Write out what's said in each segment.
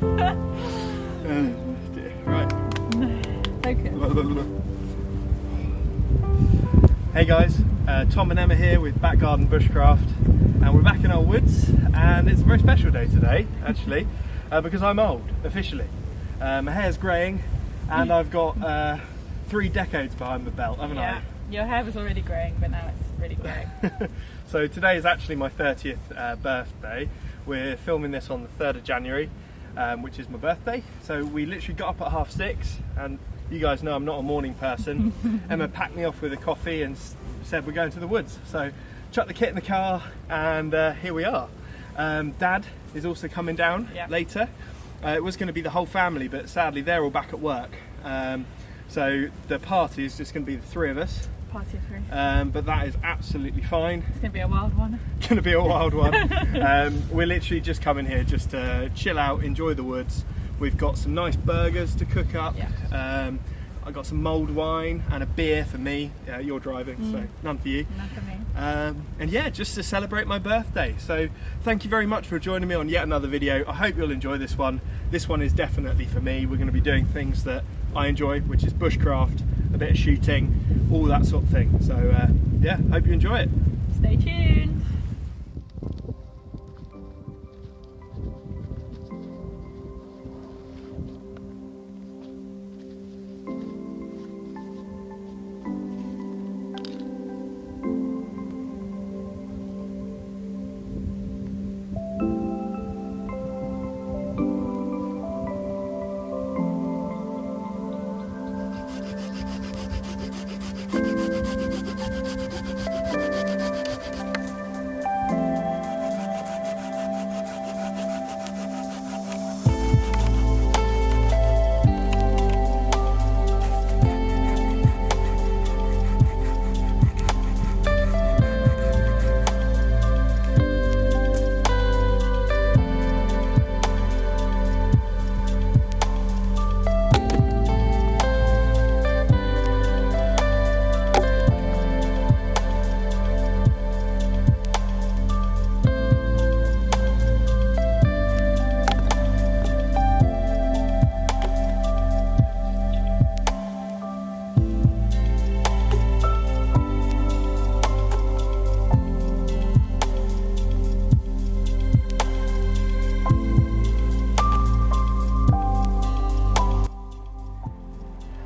Right. Focus. Hey guys, Tom and Emma here with Back Garden Bushcraft, and we're back in our woods, and it's a very special day today actually, because I'm old, officially. My hair's greying and I've got 3 decades behind the belt, haven't I? Your hair was already greying, but now it's really greying. So today is actually my 30th birthday. We're filming this on the 3rd of January, which is my birthday. So we literally got up at 6:30, and you guys know I'm not a morning person. Emma packed me off with a coffee and said we're going to the woods. So chucked the kit in the car, and here we are. Dad is also coming down later. It was going to be the whole family, but sadly they're all back at work. So the party is just going to be the 3 of us. Party of 3. But that is absolutely fine. It's going to be a wild one. Going to be a wild one. We're literally just coming here just to chill out, enjoy the woods. We've got some nice burgers to cook up. I've got some mulled wine and a beer for me. You're driving, so none for you. None for me. And yeah, just to celebrate my birthday. So thank you very much for joining me on yet another video. I hope you'll enjoy this one. This one is definitely for me. We're going to be doing things that I enjoy, which is bushcraft, a bit of shooting, all that sort of thing. So yeah, hope you enjoy it. Stay tuned.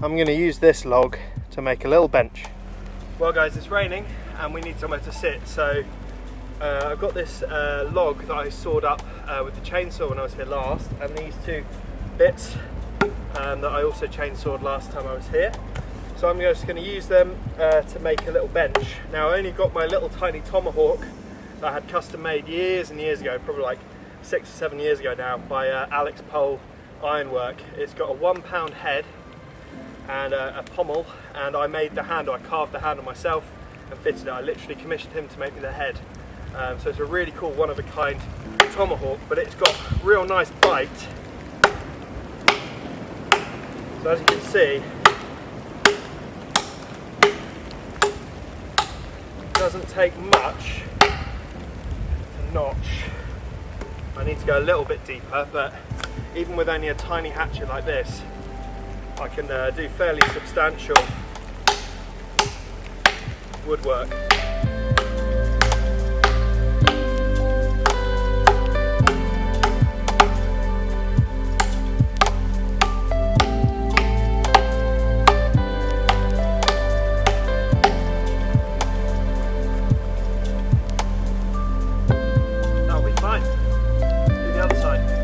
I'm going to use this log to make a little bench. Well guys, it's raining and we need somewhere to sit, so I've got this log that I sawed up with the chainsaw when I was here last, and these 2 bits that I also chainsawed last time I was here. So I'm just going to use them to make a little bench. Now I only got my little tiny tomahawk that I had custom made years and years ago, probably like 6 or 7 years ago now, by Alex Pole Ironwork. It's got a £1 head and a pommel, and I made the handle. I carved the handle myself and fitted it. I literally commissioned him to make me the head. So it's a really cool one-of-a-kind tomahawk, but it's got real nice bite. So as you can see, it doesn't take much to notch. I need to go a little bit deeper, but even with only a tiny hatchet like this, I can do fairly substantial woodwork. That'll be fine. Do the other side.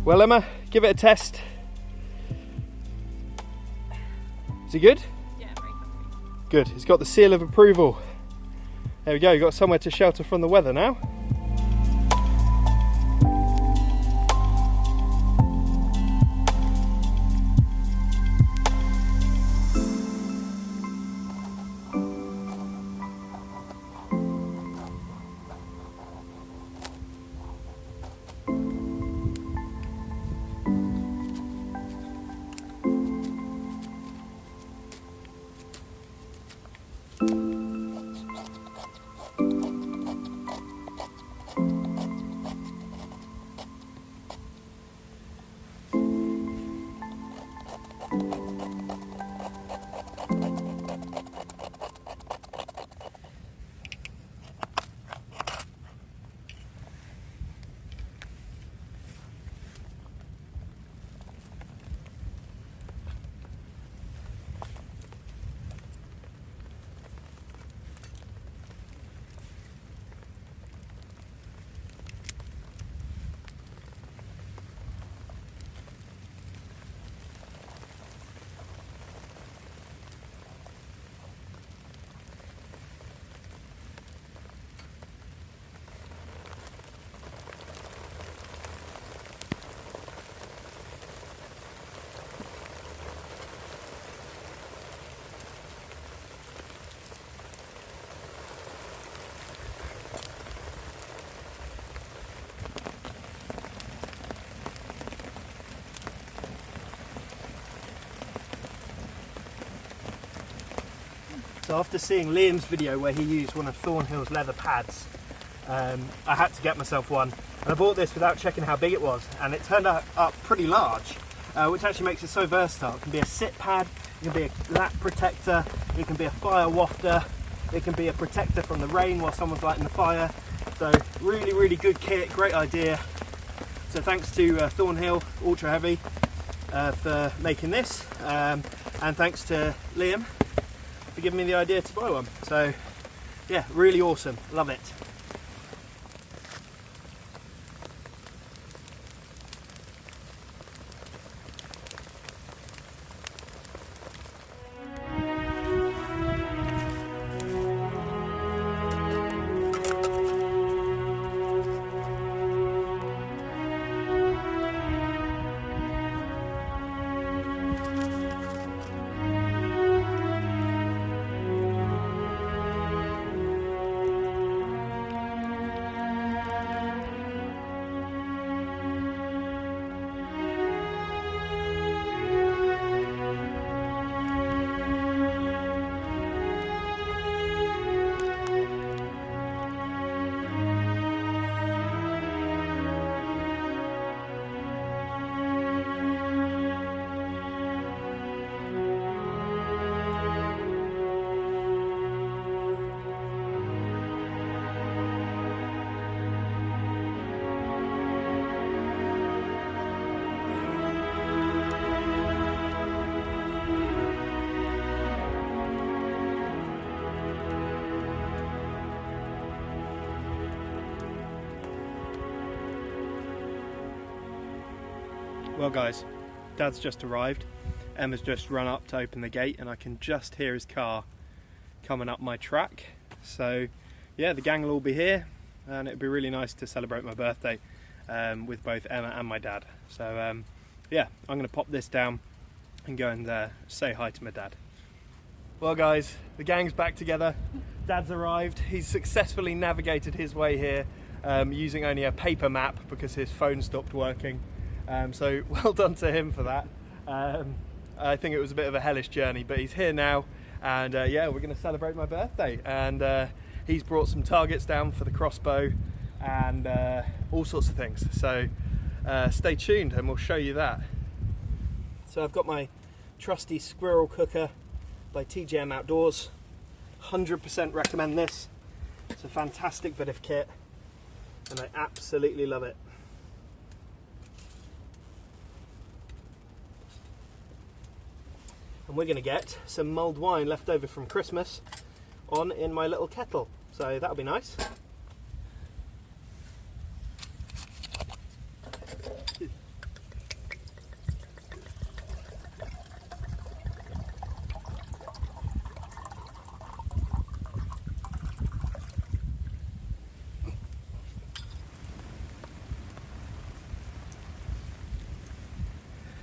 Well Emma, give it a test. Is it good? Yeah, very comfy. Good, it's got the seal of approval. There we go, you've got somewhere to shelter from the weather now. So after seeing Liam's video where he used one of Thornhill's leather pads, I had to get myself one. And I bought this without checking how big it was, and it turned out up pretty large, which actually makes it so versatile. It can be a sit pad, it can be a lap protector, it can be a fire wafter, it can be a protector from the rain while someone's lighting the fire. So really, really good kit, great idea. So thanks to Thornhill Ultra Heavy for making this, and thanks to Liam for giving me the idea to buy one. So yeah, really awesome, love it. Well guys, Dad's just arrived. Emma's just run up to open the gate and I can just hear his car coming up my track. So yeah, the gang will all be here and it'd be really nice to celebrate my birthday with both Emma and my dad. So yeah, I'm going to pop this down and go and say hi to my dad. Well guys, the gang's back together. Dad's arrived. He's successfully navigated his way here using only a paper map because his phone stopped working. So well done to him for that. I think it was a bit of a hellish journey, but he's here now, and yeah, we're going to celebrate my birthday. And he's brought some targets down for the crossbow and all sorts of things. So stay tuned, and we'll show you that. So I've got my trusty squirrel cooker by TJM Outdoors. 100% recommend this. It's a fantastic bit of kit, and I absolutely love it. And we're going to get some mulled wine left over from Christmas on in my little kettle, so that'll be nice.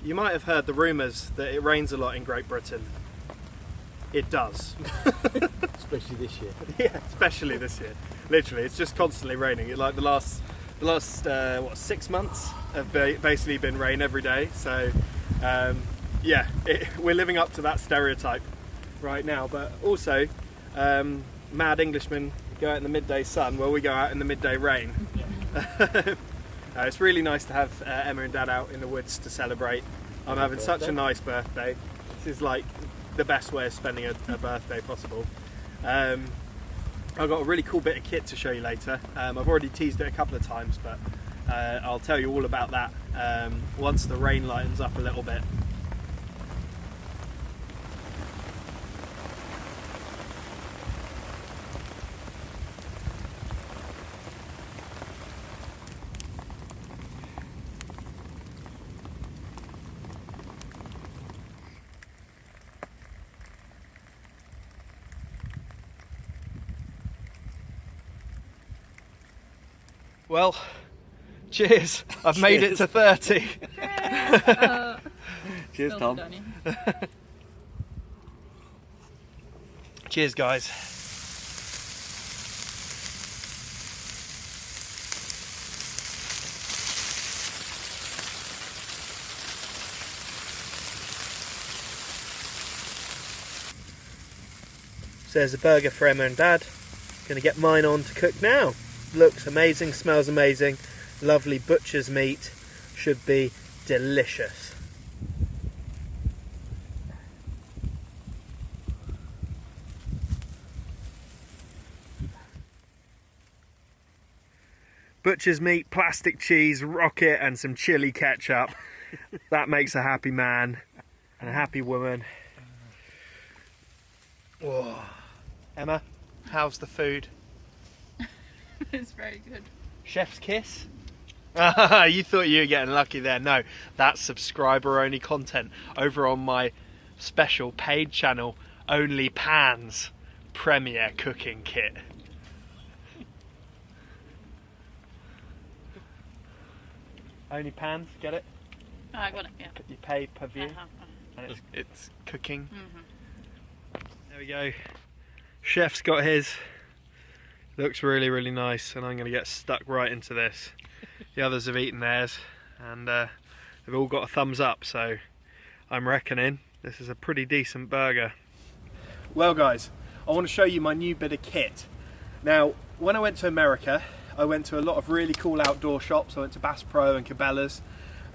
You might have heard the rumours that it rains a lot in Great Britain. It does. Especially this year. Yeah, especially this year. Literally, it's just constantly raining. Like the last what, 6 months have basically been rain every day. So yeah, we're living up to that stereotype right now. But also, mad Englishmen go out in the midday sun, while we go out in the midday rain. It's really nice to have Emma and Dad out in the woods to celebrate. I'm having such a nice birthday. This is like the best way of spending a birthday possible. I've got a really cool bit of kit to show you later. I've already teased it a couple of times, but I'll tell you all about that once the rain lightens up a little bit. Well, cheers. I've made it to 30. Cheers, Tom. Cheers, guys. So there's a burger for Emma and Dad. Gonna get mine on to cook now. Looks amazing, smells amazing. Lovely butcher's meat. Should be delicious. Butcher's meat, plastic cheese, rocket and some chili ketchup. That makes a happy man and a happy woman. Oh. Emma, how's the food? It's very good. Chef's kiss? You thought you were getting lucky there. No, that's subscriber only content over on my special paid channel, Only Pans Premier Cooking Kit. Only Pans, get it? Oh, I got it, yeah. You pay per view, Uh-huh. and it's cooking. Mm-hmm. There we go. Chef's got his. Looks really, really nice, and I'm going to get stuck right into this. The others have eaten theirs, and they've all got a thumbs up, so I'm reckoning this is a pretty decent burger. Well guys, I want to show you my new bit of kit. Now, when I went to America, I went to a lot of really cool outdoor shops. I went to Bass Pro and Cabela's,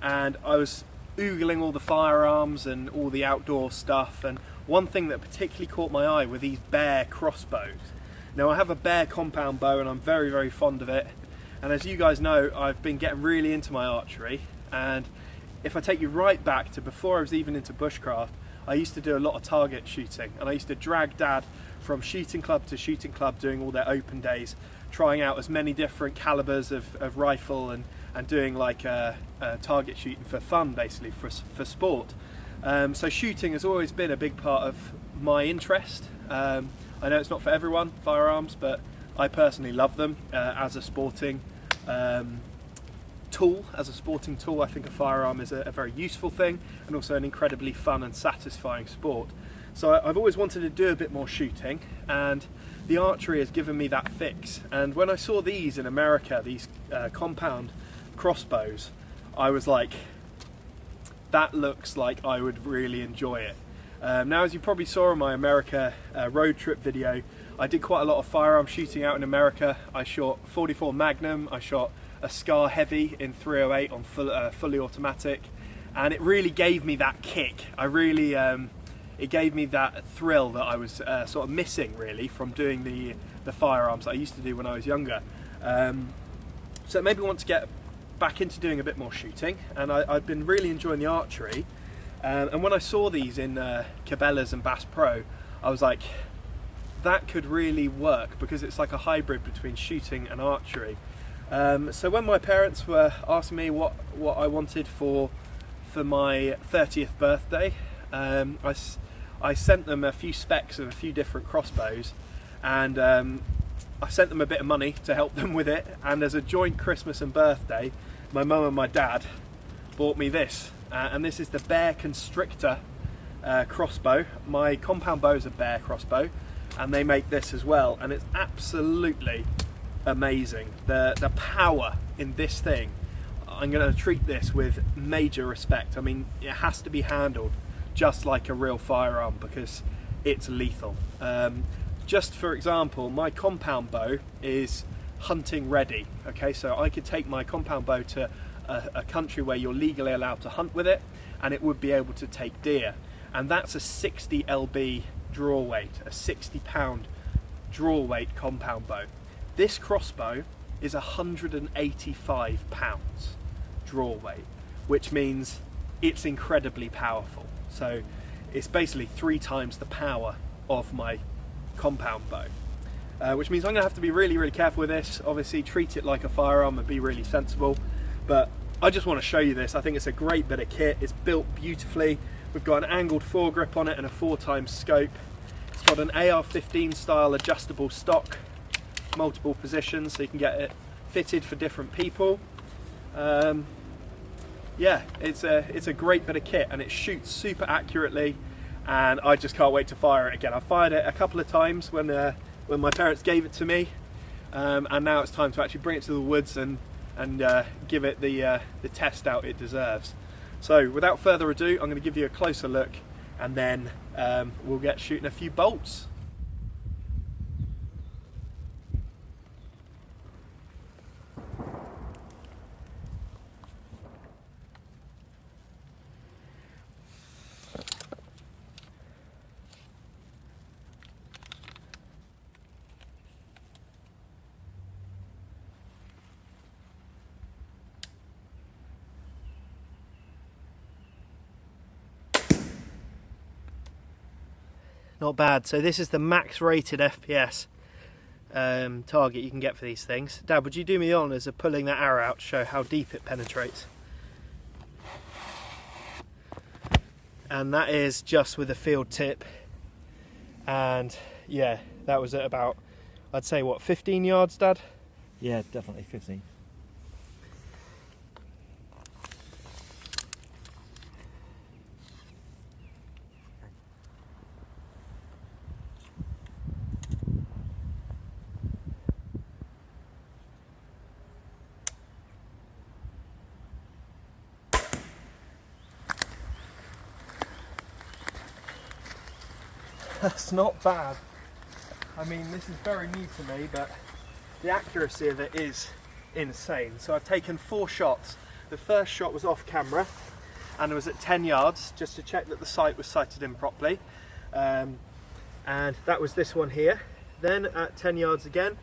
and I was oogling all the firearms and all the outdoor stuff, and one thing that particularly caught my eye were these bear crossbows. Now I have a bear compound bow and I'm very, very fond of it, and as you guys know, I've been getting really into my archery, and if I take you right back to before I was even into bushcraft, I used to do a lot of target shooting, and I used to drag Dad from shooting club to shooting club doing all their open days, trying out as many different calibers of rifle and doing like target shooting for fun, basically for sport. So shooting has always been a big part of my interest. I know it's not for everyone, firearms, but I personally love them as a sporting tool. As a sporting tool, I think a firearm is a very useful thing, and also an incredibly fun and satisfying sport. So I've always wanted to do a bit more shooting, and the archery has given me that fix. And when I saw these in America, these compound crossbows, I was like, that looks like I would really enjoy it. Now, as you probably saw in my America road trip video, I did quite a lot of firearm shooting out in America. I shot 44 Magnum, I shot a Scar Heavy in 308 on fully automatic, and it really gave me that kick. It gave me that thrill that I was sort of missing, really, from doing the firearms that I used to do when I was younger. So it made me want to get back into doing a bit more shooting, and I've been really enjoying the archery. And when I saw these in Cabela's and Bass Pro, I was like, that could really work, because it's like a hybrid between shooting and archery. So when my parents were asking me what I wanted for my 30th birthday, I sent them a few specs of a few different crossbows, and I sent them a bit of money to help them with it, and as a joint Christmas and birthday, my mum and my dad bought me this. And this is the Bear Constrictor crossbow. My compound bow is a Bear crossbow, and they make this as well, and it's absolutely amazing. The power in this thing, I'm going to treat this with major respect. I mean, it has to be handled just like a real firearm, because it's lethal. Just for example, my compound bow is hunting ready. Okay, so I could take my compound bow to a country where you're legally allowed to hunt with it, and it would be able to take deer, and that's a 60 lb draw weight, a 60 pound draw weight compound bow. This crossbow is 185 pounds draw weight, which means it's incredibly powerful. So it's basically 3 times the power of my compound bow, which means I'm going to have to be really, really careful with this. Obviously treat it like a firearm and be really sensible, but I just want to show you this. I think it's a great bit of kit. It's built beautifully. We've got an angled foregrip on it and a 4x scope. It's got an AR-15 style adjustable stock, multiple positions, so you can get it fitted for different people. Yeah, it's a great bit of kit, and it shoots super accurately, and I just can't wait to fire it again. I fired it a couple of times when my parents gave it to me, and now it's time to actually bring it to the woods and give it the test out it deserves. So without further ado, I'm going to give you a closer look, and then we'll get shooting a few bolts. not bad. So this is the max rated FPS target you can get for these things. Dad, would you do me the honours of pulling that arrow out to show how deep it penetrates? And that is just with a field tip. And yeah, that was at about, I'd say, what, 15 yards, Dad? Yeah, definitely 15. That's not bad. I mean, this is very new to me, but the accuracy of it is insane. So I've taken 4 shots. The first shot was off camera and it was at 10 yards, just to check that the sight was sighted in properly. And that was this one here. Then at 10 yards again,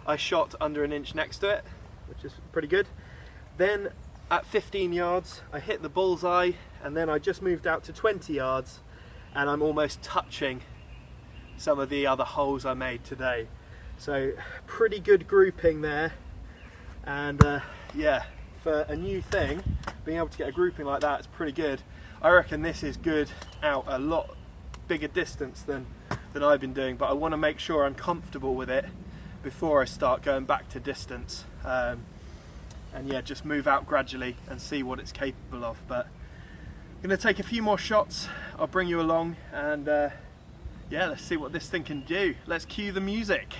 I shot under an inch next to it, which is pretty good. Then at 15 yards, I hit the bullseye, and then I just moved out to 20 yards and I'm almost touching some of the other holes I made today. So pretty good grouping there, and yeah, for a new thing, being able to get a grouping like that is pretty good. I reckon this is good out a lot bigger distance than I've been doing, but I want to make sure I'm comfortable with it before I start going back to distance, and yeah, just move out gradually and see what it's capable of. But I'm going to take a few more shots, I'll bring you along, and yeah, let's see what this thing can do. Let's cue the music.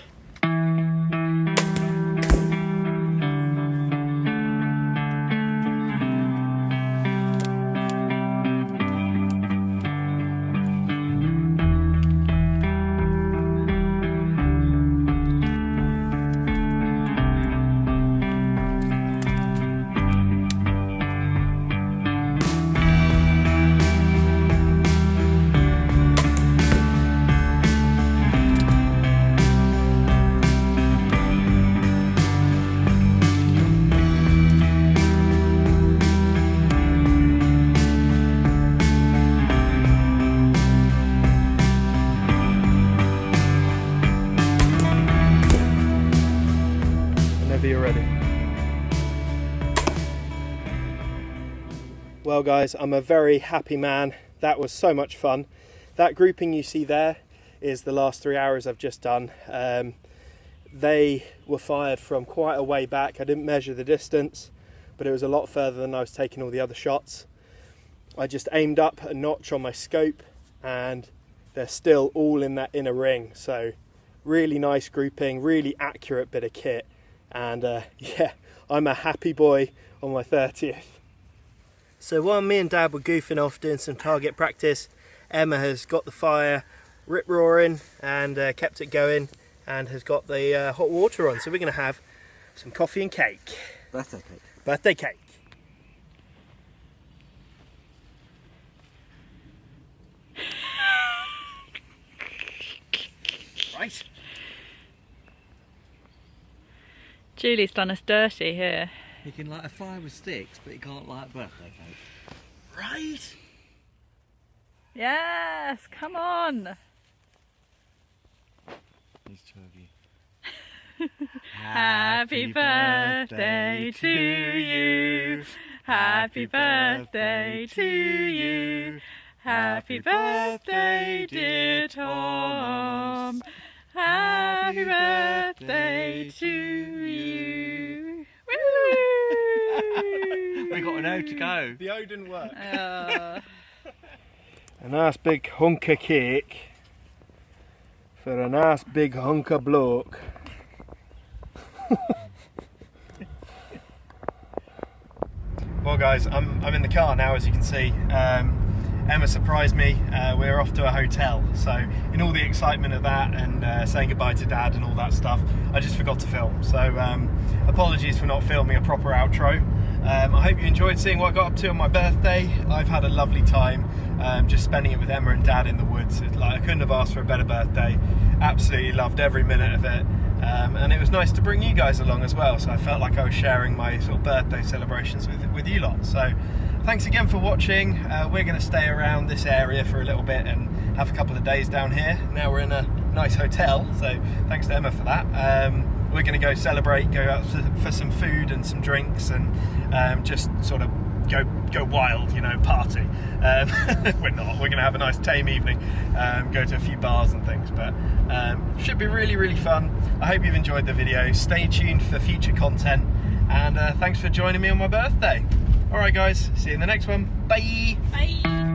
You're ready. Well guys, I'm a very happy man. That was so much fun. That grouping you see there is the last 3 hours I've just done. They were fired from quite a way back. I didn't measure the distance, but it was a lot further than I was taking all the other shots. I just aimed up a notch on my scope and they're still all in that inner ring. So really nice grouping, really accurate bit of kit. And yeah, I'm a happy boy on my 30th. So while me and Dad were goofing off doing some target practice, Emma has got the fire rip-roaring and kept it going, and has got the hot water on. So we're going to have some coffee and cake. Birthday cake. Birthday cake. Right. Julie's done us dirty here. You can light a fire with sticks, but you can't light a birthday cake. Right. Yes, come on. There's 2 of you. Happy birthday to you. Happy birthday to you. Happy birthday, dear Tom. Happy birthday to you. Woo! We got an O to go. The O didn't work. Oh. A nice big hunk of cake for a nice big hunk of bloke. Well guys, I'm in the car now, as you can see. Emma surprised me. We're off to a hotel, so in all the excitement of that and saying goodbye to Dad and all that stuff, I just forgot to film. So apologies for not filming a proper outro. I hope you enjoyed seeing what I got up to on my birthday. I've had a lovely time just spending it with Emma and Dad in the woods. I couldn't have asked for a better birthday. Absolutely loved every minute of it. And it was nice to bring you guys along as well, so I felt like I was sharing my sort of birthday celebrations with you lot. So thanks again for watching. We're going to stay around this area for a little bit and have a couple of days down here. Now we're in a nice hotel, so thanks to Emma for that. We're going to go celebrate, go out for some food and some drinks, and just sort of go wild, you know, party. We're not. We're going to have a nice tame evening, go to a few bars and things, but should be really, really fun. I hope you've enjoyed the video. Stay tuned for future content, and thanks for joining me on my birthday. Alright guys, see you in the next one. Bye! Bye!